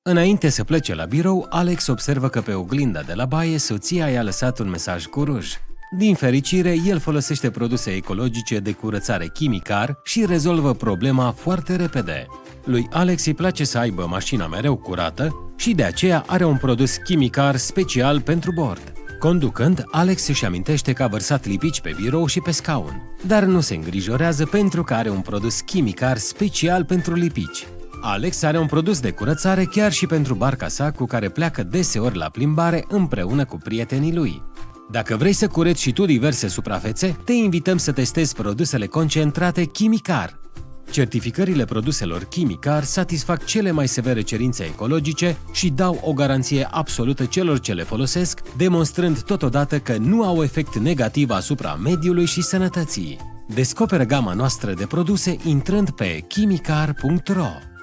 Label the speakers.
Speaker 1: Înainte să plece la birou, Alex observă că pe oglinda de la baie soția i-a lăsat un mesaj cu ruj. Din fericire, el folosește produse ecologice de curățare Chimicar și rezolvă problema foarte repede. Lui Alex îi place să aibă mașina mereu curată și de aceea are un produs Chimicar special pentru bord. Conducând, Alex își amintește că a vărsat lipici pe birou și pe scaun, dar nu se îngrijorează pentru că are un produs Chimicar special pentru lipici. Alex are un produs de curățare chiar și pentru barca sa cu care pleacă deseori la plimbare împreună cu prietenii lui. Dacă vrei să cureți și tu diverse suprafețe, te invităm să testezi produsele concentrate Chimicar. Certificările produselor Chimicar satisfac cele mai severe cerințe ecologice și dau o garanție absolută celor ce le folosesc, demonstrând totodată că nu au efect negativ asupra mediului și sănătății. Descoperă gama noastră de produse intrând pe chimicar.ro.